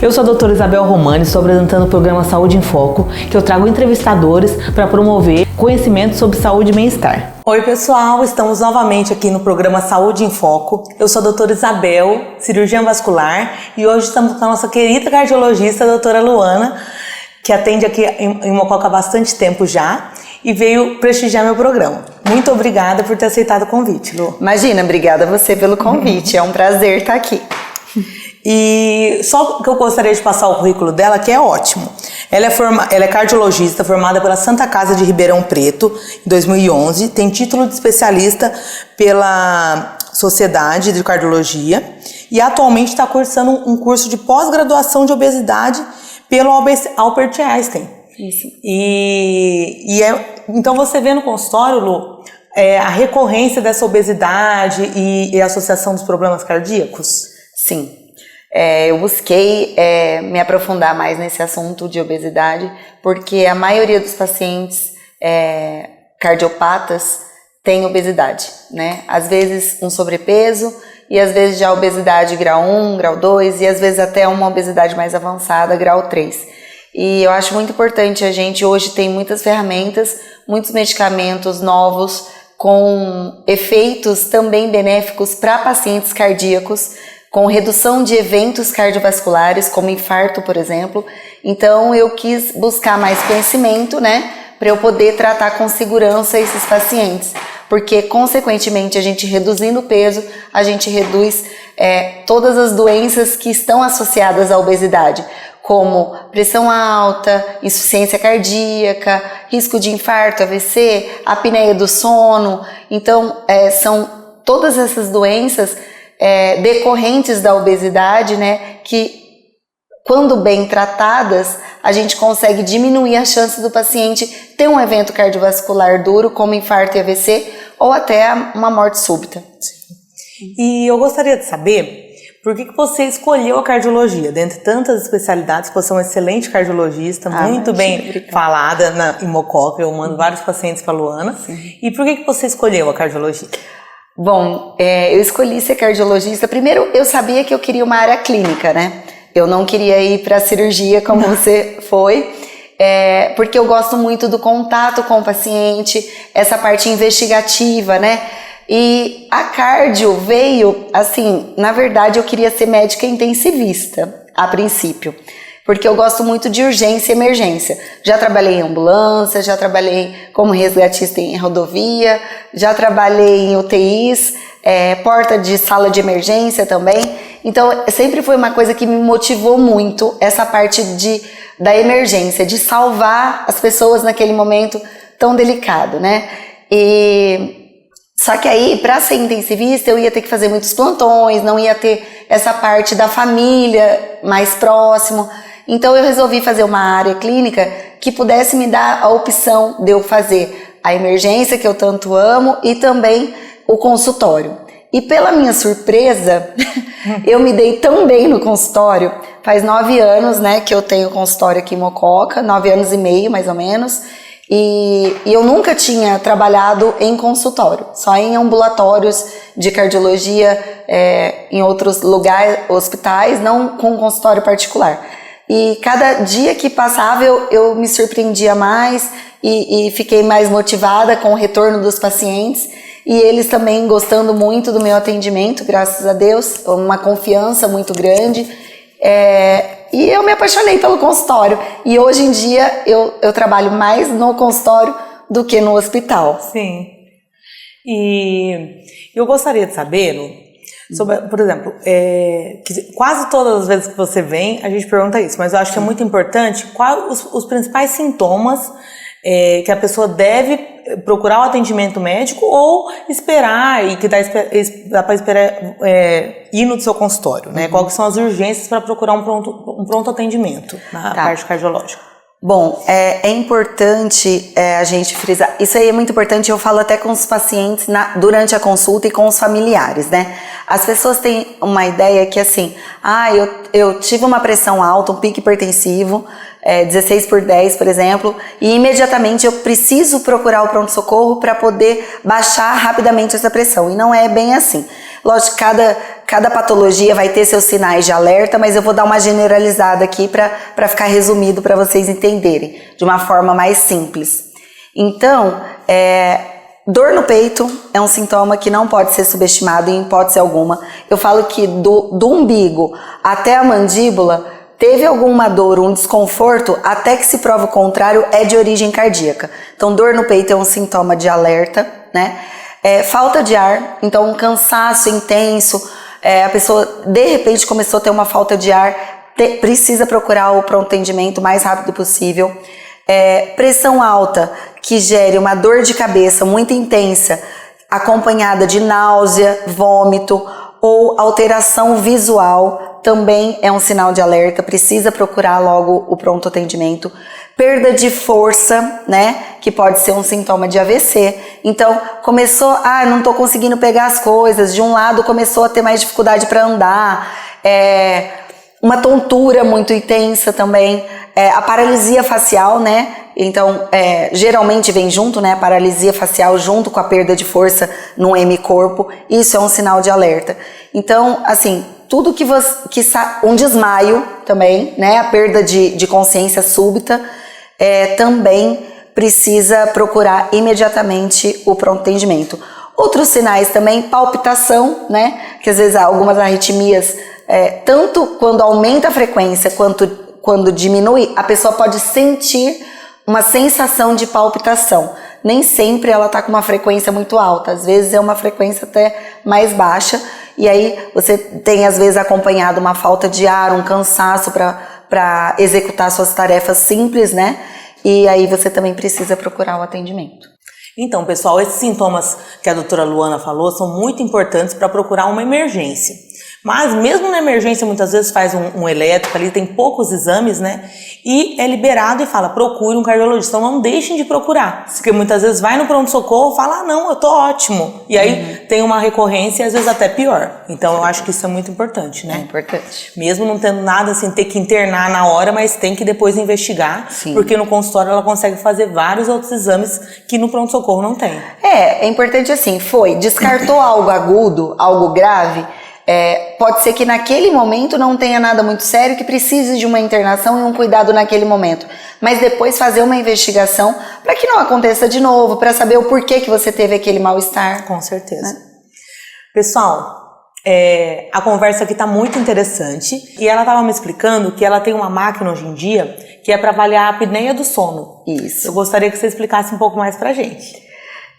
Eu sou a doutora Isabel Romani, estou apresentando o programa Saúde em Foco, que eu trago entrevistadores para promover conhecimento sobre saúde e bem-estar. Oi pessoal, estamos novamente aqui no programa Saúde em Foco. Eu sou a doutora Isabel, cirurgiã vascular, e hoje estamos com a nossa querida cardiologista, a doutora Luana, que atende aqui em Mococa há bastante tempo já e veio prestigiar meu programa. Muito obrigada por ter aceitado o convite, Lu. Imagina, obrigada a você pelo convite, é um prazer estar aqui. E só que eu gostaria de passar o currículo dela, que é ótimo. Ela é cardiologista, formada pela Santa Casa de Ribeirão Preto, em 2011. Tem título de especialista pela Sociedade de Cardiologia. E atualmente está cursando um curso de pós-graduação de obesidade pelo Albert Einstein. Isso. Então você vê no consultório, Lu, a recorrência dessa obesidade e a associação dos problemas cardíacos? Sim. Eu busquei me aprofundar mais nesse assunto de obesidade, porque a maioria dos pacientes cardiopatas tem obesidade, né? Às vezes um sobrepeso e às vezes já obesidade grau 1, grau 2 e às vezes até uma obesidade mais avançada, grau 3. E eu acho muito importante, a gente hoje tem muitas ferramentas, muitos medicamentos novos com efeitos também benéficos para pacientes cardíacos, com redução de eventos cardiovasculares, como infarto, por exemplo. Então, eu quis buscar mais conhecimento, né, para eu poder tratar com segurança esses pacientes. Porque, consequentemente, a gente reduzindo o peso, a gente reduz todas as doenças que estão associadas à obesidade, como pressão alta, insuficiência cardíaca, risco de infarto, AVC, apneia do sono. Então, são todas essas doenças decorrentes da obesidade, né, que quando bem tratadas, a gente consegue diminuir a chance do paciente ter um evento cardiovascular duro, como infarto e AVC, ou até uma morte súbita. E eu gostaria de saber por que você escolheu a cardiologia, dentre tantas especialidades, você é uma excelente cardiologista, muito bem falada em Mococa, eu mando vários pacientes para a Luana. Sim. E por que você escolheu a cardiologia? Bom, eu escolhi ser cardiologista. Primeiro, eu sabia que eu queria uma área clínica, né? Eu não queria ir para a cirurgia como você foi, porque eu gosto muito do contato com o paciente, essa parte investigativa, né? E a cardio veio, assim, na verdade eu queria ser médica intensivista, a princípio. Porque eu gosto muito de urgência e emergência. Já trabalhei em ambulância, já trabalhei como resgatista em rodovia, já trabalhei em UTIs, porta de sala de emergência também. Então, sempre foi uma coisa que me motivou muito, essa parte da emergência, de salvar as pessoas naquele momento tão delicado, né? Só que aí, para ser intensivista, eu ia ter que fazer muitos plantões, não ia ter essa parte da família mais próximo. Então eu resolvi fazer uma área clínica que pudesse me dar a opção de eu fazer a emergência, que eu tanto amo, e também o consultório. E pela minha surpresa, eu me dei tão bem no consultório. Faz 9 anos, né, que eu tenho consultório aqui em Mococa, 9 anos e meio mais ou menos. E eu nunca tinha trabalhado em consultório, só em ambulatórios de cardiologia, em outros lugares, hospitais, não com consultório particular. E cada dia que passava eu me surpreendia mais e fiquei mais motivada com o retorno dos pacientes e eles também gostando muito do meu atendimento, graças a Deus, uma confiança muito grande. E eu me apaixonei pelo consultório e hoje em dia eu trabalho mais no consultório do que no hospital. Sim. E eu gostaria de saber, Lu, sobre, por exemplo, que quase todas as vezes que você vem, a gente pergunta isso, mas eu acho que é muito importante quais os principais sintomas que a pessoa deve procurar o atendimento médico ou esperar e que dá para esperar ir no seu consultório, né? Quais são as urgências para procurar um pronto atendimento na parte cardiológica? Bom, é importante a gente frisar, isso aí é muito importante, eu falo até com os pacientes durante a consulta e com os familiares, né? As pessoas têm uma ideia que assim, eu tive uma pressão alta, um pico hipertensivo, 16/10, por exemplo, e imediatamente eu preciso procurar o pronto-socorro para poder baixar rapidamente essa pressão, e não é bem assim. Lógico, cada cada patologia vai ter seus sinais de alerta, mas eu vou dar uma generalizada aqui para ficar resumido para vocês entenderem, de uma forma mais simples. Então, dor no peito é um sintoma que não pode ser subestimado em hipótese alguma. Eu falo que do umbigo até a mandíbula, teve alguma dor, um desconforto, até que se prova o contrário, é de origem cardíaca. Então, dor no peito é um sintoma de alerta, né? Falta de ar, então um cansaço intenso, a pessoa de repente começou a ter uma falta de ar, precisa procurar o pronto atendimento o mais rápido possível. Pressão alta, que gere uma dor de cabeça muito intensa, acompanhada de náusea, vômito ou alteração visual, também é um sinal de alerta, precisa procurar logo o pronto atendimento. Perda de força, né, que pode ser um sintoma de AVC. Então, começou, não tô conseguindo pegar as coisas, de um lado começou a ter mais dificuldade para andar, uma tontura muito intensa também, a paralisia facial, né, então, geralmente vem junto, né, a paralisia facial junto com a perda de força no hemicorpo, isso é um sinal de alerta. Então, assim, tudo um desmaio também, né, a perda de consciência súbita, também precisa procurar imediatamente o pronto atendimento. Outros sinais também, palpitação, né, que às vezes há algumas arritmias, tanto quando aumenta a frequência quanto quando diminui, a pessoa pode sentir uma sensação de palpitação. Nem sempre ela está com uma frequência muito alta, às vezes é uma frequência até mais baixa, e aí você tem às vezes acompanhado uma falta de ar, um cansaço para executar suas tarefas simples, né? E aí você também precisa procurar o atendimento. Então, pessoal, esses sintomas que a doutora Luana falou são muito importantes para procurar uma emergência. Mas mesmo na emergência, muitas vezes faz um elétrico ali, tem poucos exames, né? E é liberado e fala, procure um cardiologista. Então não deixem de procurar. Porque muitas vezes vai no pronto-socorro e fala, não, eu tô ótimo. E aí tem uma recorrência e às vezes até pior. Então eu acho que isso é muito importante, né? É importante. Mesmo não tendo nada assim, ter que internar na hora, mas tem que depois investigar. Sim. Porque no consultório ela consegue fazer vários outros exames que no pronto-socorro não tem. É importante assim, descartou algo agudo, algo grave, pode ser que naquele momento não tenha nada muito sério, que precise de uma internação e um cuidado naquele momento, mas depois fazer uma investigação para que não aconteça de novo, para saber o porquê que você teve aquele mal-estar. Com certeza. Né? Pessoal, a conversa aqui está muito interessante e ela estava me explicando que ela tem uma máquina hoje em dia que é para avaliar a apneia do sono. Isso. Eu gostaria que você explicasse um pouco mais para a gente.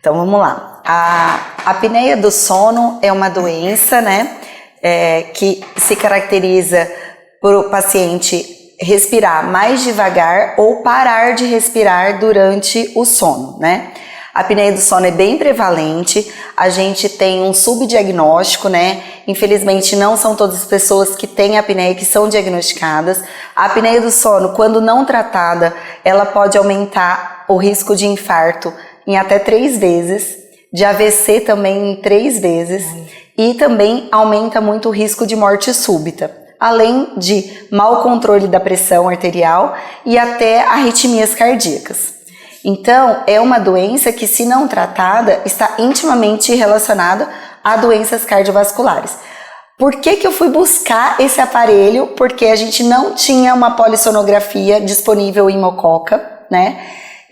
Então vamos lá. A apneia do sono é uma doença, né? Que se caracteriza por o paciente respirar mais devagar ou parar de respirar durante o sono, né? A apneia do sono é bem prevalente, a gente tem um subdiagnóstico, né? Infelizmente não são todas as pessoas que têm apneia que são diagnosticadas. A apneia do sono, quando não tratada, ela pode aumentar o risco de infarto em até 3 vezes, de AVC também em 3 vezes, e também aumenta muito o risco de morte súbita, além de mau controle da pressão arterial e até arritmias cardíacas. Então, é uma doença que, se não tratada, está intimamente relacionada a doenças cardiovasculares. Por que eu fui buscar esse aparelho? Porque a gente não tinha uma polissonografia disponível em Mococa, né?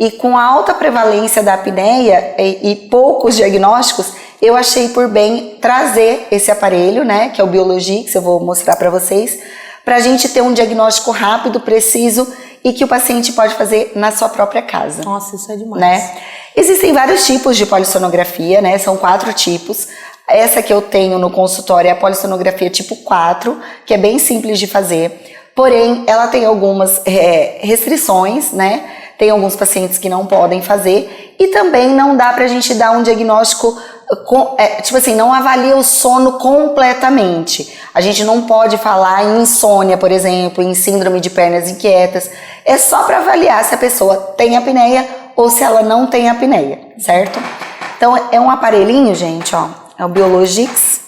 E com a alta prevalência da apneia e poucos diagnósticos, eu achei por bem trazer esse aparelho, né, que é o Biologix, eu vou mostrar para vocês, para a gente ter um diagnóstico rápido, preciso e que o paciente pode fazer na sua própria casa. Nossa, isso é demais. Né? Existem vários tipos de polissonografia, né, são 4 tipos. Essa que eu tenho no consultório é a polissonografia tipo 4, que é bem simples de fazer, porém ela tem algumas restrições, né? Tem alguns pacientes que não podem fazer e também não dá pra gente dar um diagnóstico, tipo assim, não avalia o sono completamente. A gente não pode falar em insônia, por exemplo, em síndrome de pernas inquietas. É só para avaliar se a pessoa tem apneia ou se ela não tem apneia, certo? Então é um aparelhinho, gente, ó, é o Biologix.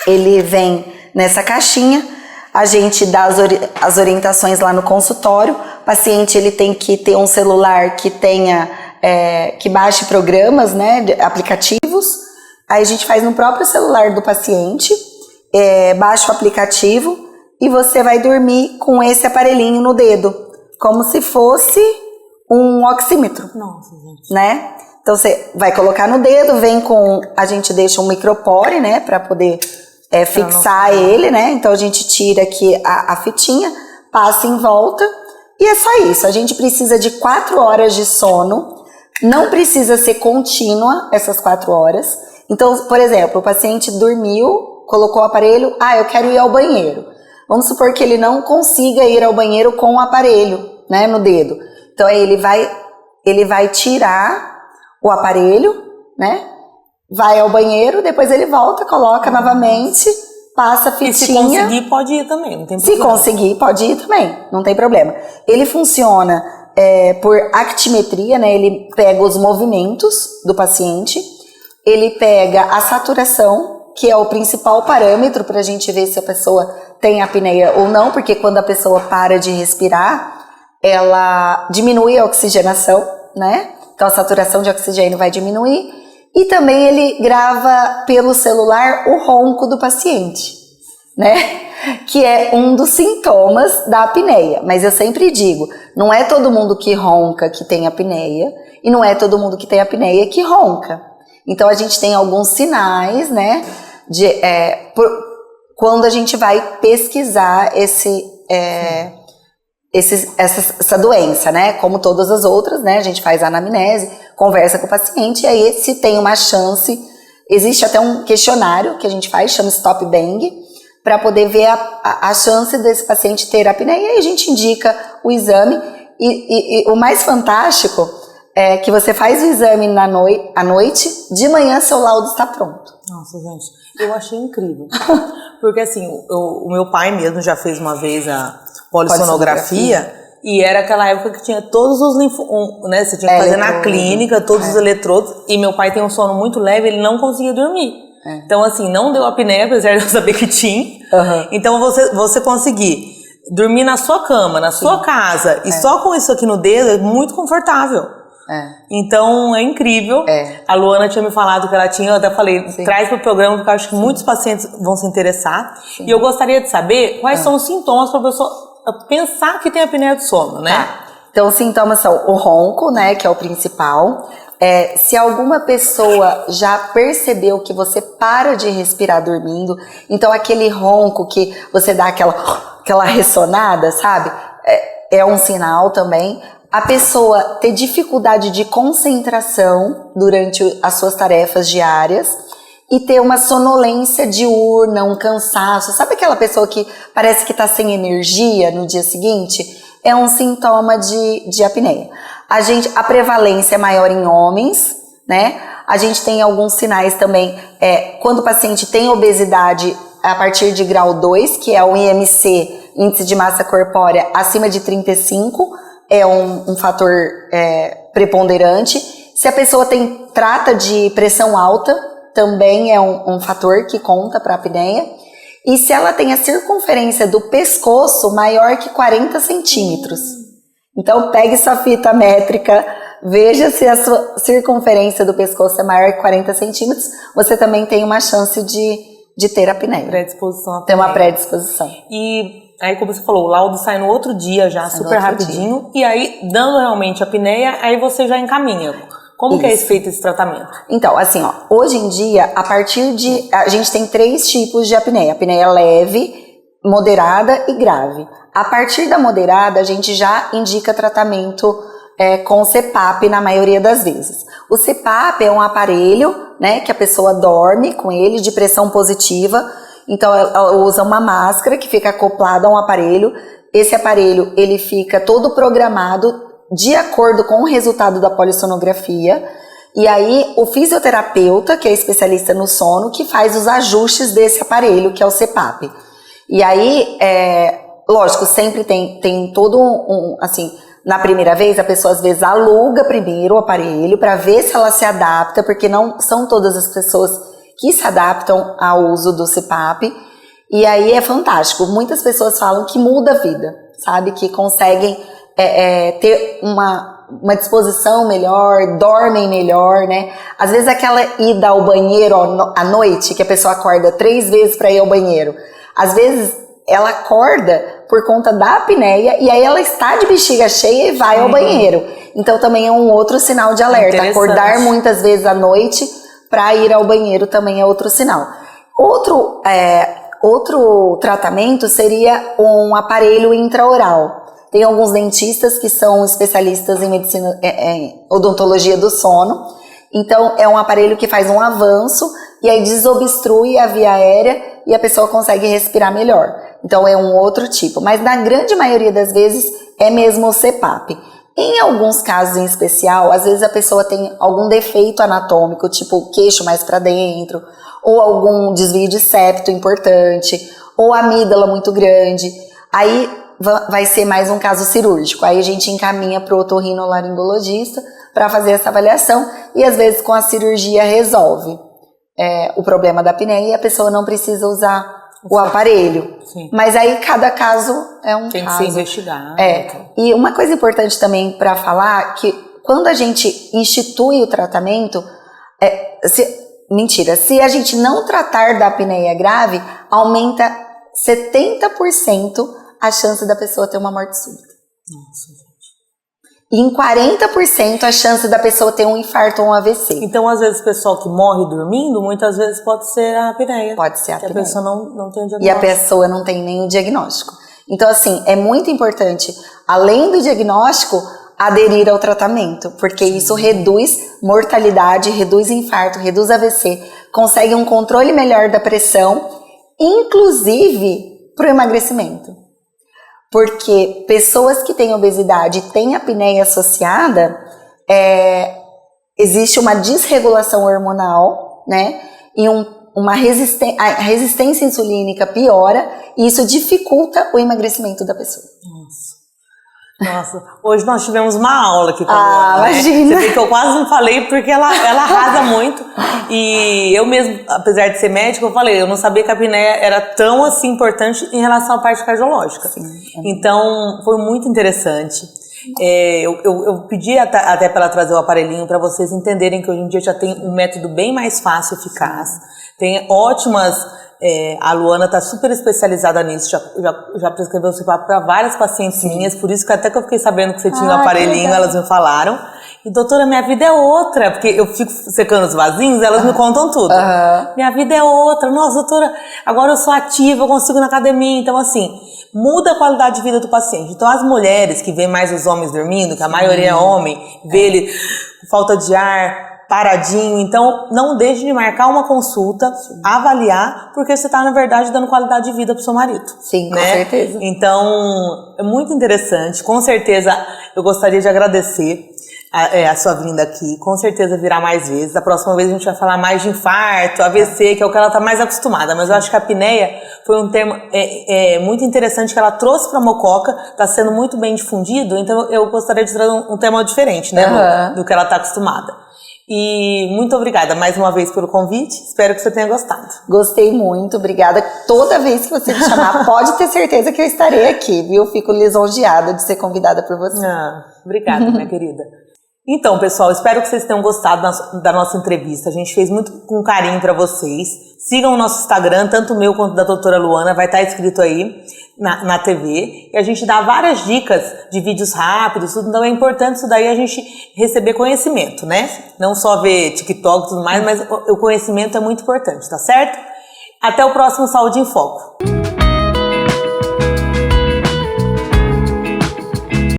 Ele vem nessa caixinha. A gente dá as orientações lá no consultório. O paciente ele tem que ter um celular que tenha, que baixe programas, né, aplicativos. Aí a gente faz no próprio celular do paciente. baixa o aplicativo e você vai dormir com esse aparelhinho no dedo, como se fosse um oxímetro. Nossa, gente. Né? Então você vai colocar no dedo, a gente deixa um micropore, né, para poder fixar ele, né? Então a gente tira aqui a fitinha, passa em volta e é só isso. A gente precisa de 4 horas de sono, não precisa ser contínua essas 4 horas. Então, por exemplo, o paciente dormiu, colocou o aparelho, eu quero ir ao banheiro. Vamos supor que ele não consiga ir ao banheiro com o aparelho, né, no dedo. Então ele vai tirar o aparelho, né? Vai ao banheiro, depois ele volta, coloca novamente, passa a fitinha. E se conseguir, pode ir também, não tem problema. Se conseguir, pode ir também, não tem problema. Ele funciona por actimetria, né? Ele pega os movimentos do paciente, ele pega a saturação, que é o principal parâmetro para a gente ver se a pessoa tem apneia ou não, porque quando a pessoa para de respirar, ela diminui a oxigenação, né? Então a saturação de oxigênio vai diminuir. E também ele grava pelo celular o ronco do paciente, né? Que é um dos sintomas da apneia. Mas eu sempre digo, não é todo mundo que ronca que tem apneia e não é todo mundo que tem apneia que ronca. Então a gente tem alguns sinais, né? Quando a gente vai pesquisar essa doença, né? Como todas as outras, né? A gente faz a anamnese, conversa com o paciente e aí se tem uma chance, existe até um questionário que a gente faz, chama Stop Bang, para poder ver a chance desse paciente ter apneia e aí a gente indica o exame e o mais fantástico é que você faz o exame à noite, de manhã seu laudo está pronto. Nossa, gente, eu achei incrível. Porque assim, o meu pai mesmo já fez uma vez a polissonografia e era aquela época que tinha todos os né? Você tinha que fazer na clínica, todos os eletrodos. E meu pai tem um sono muito leve, ele não conseguia dormir. Então, assim, não deu apneia, apesar de eu saber que tinha. Então, você conseguir dormir na sua cama, na sua casa, e só com isso aqui no dedo, é muito confortável. Então, é incrível. A Luana tinha me falado que ela tinha, eu até falei, traz pro programa, porque eu acho que muitos pacientes vão se interessar. E eu gostaria de saber quais são os sintomas para a pessoa pensar que tem apneia do sono, né? Então, os sintomas são o ronco, né, que é o principal. Se alguma pessoa já percebeu que você para de respirar dormindo, então aquele ronco que você dá aquela ressonada, sabe? É um sinal também. A pessoa ter dificuldade de concentração durante as suas tarefas diárias e ter uma sonolência diurna, um cansaço. Sabe aquela pessoa que parece que está sem energia no dia seguinte? É um sintoma de apneia. A prevalência é maior em homens, né? A gente tem alguns sinais também, quando o paciente tem obesidade a partir de grau 2, que é o IMC, índice de massa corpórea, acima de 35, é um fator preponderante. Se a pessoa trata de pressão alta, também é um fator que conta para a apneia. E se ela tem a circunferência do pescoço maior que 40 centímetros. Então, pegue sua fita métrica, veja se a sua circunferência do pescoço é maior que 40 centímetros, você também tem uma chance de ter apneia. Predisposição à apneia. Tem uma predisposição. E aí, como você falou, o laudo sai no outro dia já, super rapidinho. E aí, dando realmente apneia, aí você já encaminha. Como que é feito esse tratamento? Então, assim, hoje em dia, a gente tem 3 tipos de apneia. Apneia leve, moderada e grave. A partir da moderada, a gente já indica tratamento com CPAP na maioria das vezes. O CPAP é um aparelho, né, que a pessoa dorme com ele, de pressão positiva. Então, ela usa uma máscara que fica acoplada a um aparelho. Esse aparelho, ele fica todo programado de acordo com o resultado da polissonografia, e aí o fisioterapeuta, que é especialista no sono, que faz os ajustes desse aparelho, que é o CPAP. E aí, lógico, sempre tem todo assim, na primeira vez a pessoa às vezes aluga primeiro o aparelho para ver se ela se adapta, porque não são todas as pessoas que se adaptam ao uso do CPAP, e aí é fantástico. Muitas pessoas falam que muda a vida, sabe? Que conseguem ter uma uma disposição melhor, dormem melhor, né? Às vezes aquela ida ao banheiro à noite, que a pessoa acorda 3 vezes para ir ao banheiro, às vezes ela acorda por conta da apneia e aí ela está de bexiga cheia e vai ao banheiro. Então também é um outro sinal de alerta. Acordar muitas vezes à noite para ir ao banheiro também é outro sinal. Outro tratamento seria um aparelho intraoral. Tem alguns dentistas que são especialistas em medicina, odontologia do sono. Então, é um aparelho que faz um avanço e aí desobstrui a via aérea e a pessoa consegue respirar melhor. Então, é um outro tipo. Mas, na grande maioria das vezes, é mesmo o CPAP. Em alguns casos em especial, às vezes a pessoa tem algum defeito anatômico, tipo queixo mais para dentro, ou algum desvio de septo importante, ou amígdala muito grande. Aí vai ser mais um caso cirúrgico. Aí a gente encaminha para o otorrinolaringologista para fazer essa avaliação e às vezes com a cirurgia resolve o problema da apneia e a pessoa não precisa usar o aparelho. Sim. Mas aí cada caso é um Tem caso. que ser investigado. E uma coisa importante também para falar que quando a gente institui o tratamento, se a gente não tratar da apneia grave, aumenta 70% a chance da pessoa ter uma morte súbita. Nossa, gente. E em 40% a chance da pessoa ter um infarto ou um AVC. Então, às vezes, o pessoal que morre dormindo, muitas vezes pode ser a apneia. Pode ser a apneia. A pessoa não tem o diagnóstico. E a pessoa não tem nem o diagnóstico. Então, assim, é muito importante, além do diagnóstico, aderir ao tratamento, porque isso reduz mortalidade, reduz infarto, reduz AVC, consegue um controle melhor da pressão, inclusive para o emagrecimento. Porque pessoas que têm obesidade e têm apneia associada, existe uma desregulação hormonal, né? E a resistência insulínica piora e isso dificulta o emagrecimento da pessoa. Nossa, hoje nós tivemos uma aula aqui com a Luana, né? Imagina. Você vê que eu quase não falei porque ela arrasa muito. E eu mesmo, apesar de ser médica, eu falei, eu não sabia que a apneia era tão assim importante em relação à parte cardiológica. Sim. Então, foi muito interessante. Eu pedi até para ela trazer o aparelhinho para vocês entenderem que hoje em dia já tem um método bem mais fácil e eficaz. Tem ótimas... a Luana está super especializada nisso, já prescreveu o CPAP para várias pacientes minhas, por isso que até que eu fiquei sabendo que você tinha um aparelhinho, elas me falaram. E doutora, minha vida é outra, porque eu fico secando os vasinhos, elas me contam tudo. Minha vida é outra, nossa doutora, agora eu sou ativa, eu consigo ir na academia, então assim, muda a qualidade de vida do paciente. Então as mulheres que veem mais os homens dormindo, que a maioria é homem, vê ele com falta de ar, paradinho, então não deixe de marcar uma consulta, avaliar, porque você está na verdade dando qualidade de vida para o seu marido. Sim, né? Com certeza. Então é muito interessante, com certeza eu gostaria de agradecer a sua vinda aqui, com certeza virá mais vezes. Da próxima vez a gente vai falar mais de infarto, AVC, que é o que ela está mais acostumada, mas eu acho que a apneia foi um tema muito interessante que ela trouxe para a Mococa, está sendo muito bem difundido, então eu gostaria de trazer um tema diferente, né, do que ela está acostumada. E muito obrigada mais uma vez pelo convite, espero que você tenha gostado. Gostei muito, obrigada. Toda vez que você me chamar, pode ter certeza que eu estarei aqui, viu? Fico lisonjeada de ser convidada por você. Obrigada, minha querida. Então, pessoal, espero que vocês tenham gostado da nossa entrevista. A gente fez muito com carinho para vocês. Sigam o nosso Instagram, tanto o meu quanto da doutora Luana, vai estar escrito aí na TV. E a gente dá várias dicas de vídeos rápidos, tudo. Então é importante isso daí a gente receber conhecimento, né? Não só ver TikTok e tudo mais, mas o conhecimento é muito importante, tá certo? Até o próximo Saúde em Foco.